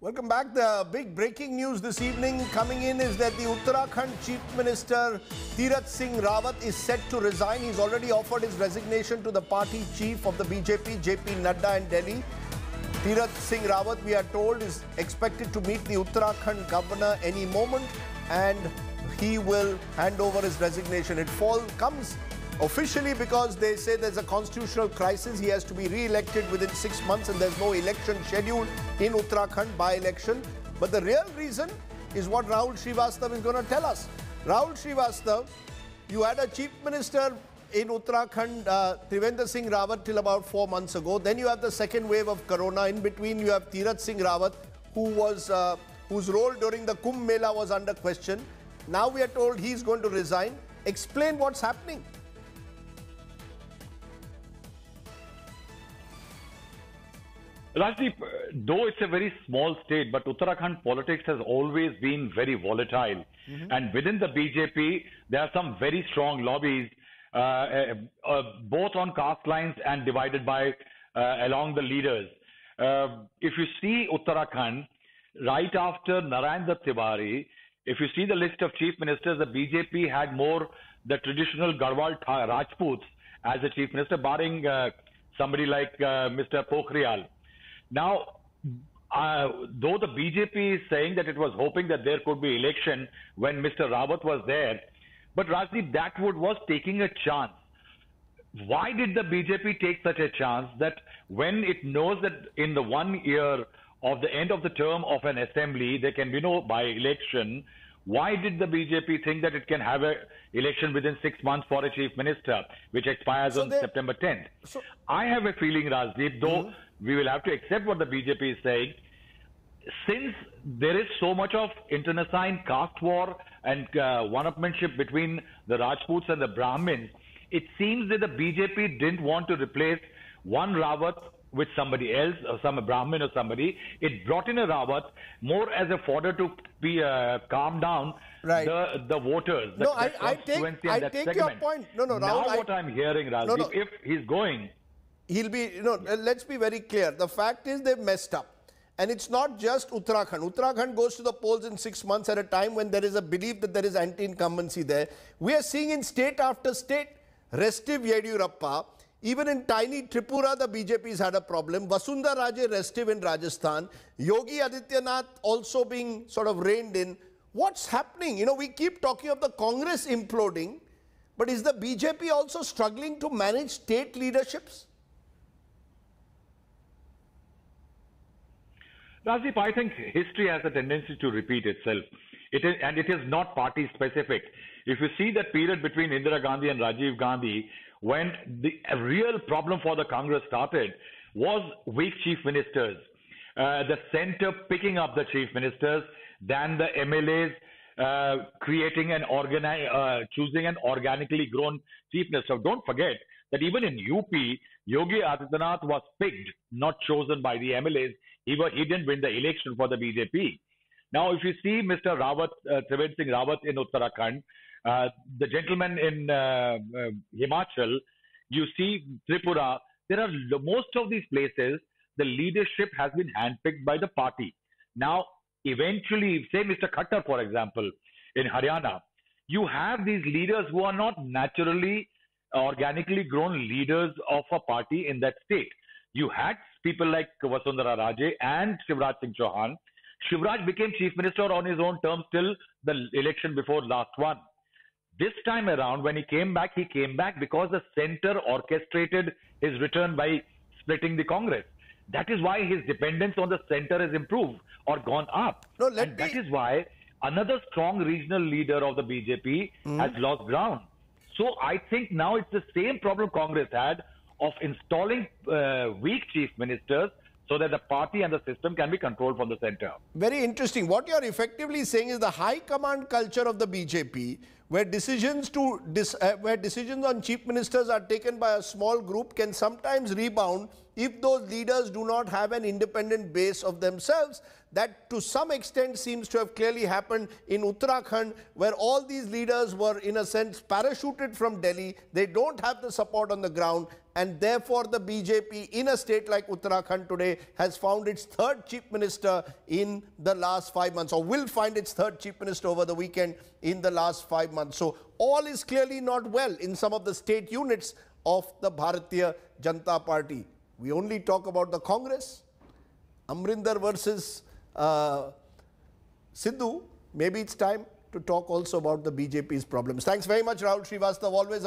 Welcome back. The big breaking news this evening coming in is that the Uttarakhand Chief Minister Tirath Singh Rawat is set to resign. He's already offered his resignation to the party chief of the BJP, JP Nadda in Delhi. Tirath Singh Rawat, we are told, is expected to meet the Uttarakhand governor any moment and he will hand over his resignation. It comes officially because they say there's a constitutional crisis. He has to be re-elected within 6 months and there's no election scheduled in Uttarakhand by election. But the real reason is what Rahul Srivastav is going to tell us. Rahul Srivastav, you had a chief minister in Uttarakhand, Trivendra Singh Rawat, till about 4 months ago. Then you have the second wave of corona. In between, you have Tirath Singh Rawat, whose role during the Kumbh Mela was under question. Now we are told he's going to resign. Explain what's happening. Rajdeep, though it's a very small state, but Uttarakhand politics has always been very volatile. And within the BJP, there are some very strong lobbies, both on caste lines and divided by along the leaders. If you see Uttarakhand, right after Narendra Tiwari, if you see the list of chief ministers, the BJP had more the traditional Garhwal Rajputs as a chief minister, barring somebody like Mr. Pokhriyal. Now, though the BJP is saying that it was hoping that there could be election when Mr. Rawat was there, but Rajdeep, that was taking a chance. Why did the BJP take such a chance that when it knows that in the 1 year of the end of the term of an assembly, there can be no by-election, why did the BJP think that it can have an election within 6 months for a chief minister, which expires on September 10th? I have a feeling, Rajdeep, though we will have to accept what the BJP is saying, since there is so much of internecine caste war and one-upmanship between the Rajputs and the Brahmins, it seems that the BJP didn't want to replace one Rawat with somebody else, or some Brahmin or somebody. It brought in a Rawat more as a fodder to be calm down the voters. No, I take your point. No, Rahul. Now what I'm hearing, Rajdeep, if he's going, he'll be, let's be very clear. The fact is they've messed up. And it's not just Uttarakhand. Uttarakhand goes to the polls in 6 months at a time when there is a belief that there is anti-incumbency there. We are seeing in state after state, restive Yediyurappa. Even in tiny Tripura, the BJP's had a problem. Vasundhara Raje restive in Rajasthan. Yogi Adityanath also being sort of reined in. What's happening? We keep talking of the Congress imploding, but is the BJP also struggling to manage state leaderships? Rajdeep, I think history has a tendency to repeat itself. It is not party specific. If you see that period between Indira Gandhi and Rajiv Gandhi, when the real problem for the Congress started was weak chief ministers, the center picking up the chief ministers, than the MLAs creating choosing an organically grown chief minister. Don't forget that even in UP, Yogi Adityanath was picked, not chosen by the MLAs. He didn't win the election for the BJP. Now, if you see Mr. Rawat, Trivendra Singh Rawat in Uttarakhand, the gentleman in Himachal, you see Tripura, there are most of these places, the leadership has been handpicked by the party. Now, eventually, say Mr. Khattar, for example, in Haryana, you have these leaders who are not naturally, organically grown leaders of a party in that state. You had people like Vasundhara Raje and Shivraj Singh Chauhan. Shivraj became chief minister on his own terms till the election before last one. This time around, when he came back because the center orchestrated his return by splitting the Congress. That is why his dependence on the center has improved or gone up. That is why another strong regional leader of the BJP has lost ground. So I think now it's the same problem Congress had of installing weak chief ministers so that the party and the system can be controlled from the center. Very interesting. What you're effectively saying is the high command culture of the BJP, where decisions on chief ministers are taken by a small group, can sometimes rebound if those leaders do not have an independent base of themselves. That to some extent seems to have clearly happened in Uttarakhand, where all these leaders were in a sense parachuted from Delhi. They don't have the support on the ground and therefore the BJP in a state like Uttarakhand today has found its third chief minister in the last 5 months, or will find its third chief minister over the weekend in the last 5 months. So all is clearly not well in some of the state units of the Bharatiya Janata Party. We only talk about the Congress, Amrinder versus Sidhu. Maybe it's time to talk also about the BJP's problems. Thanks very much, Rahul Srivastava. Always a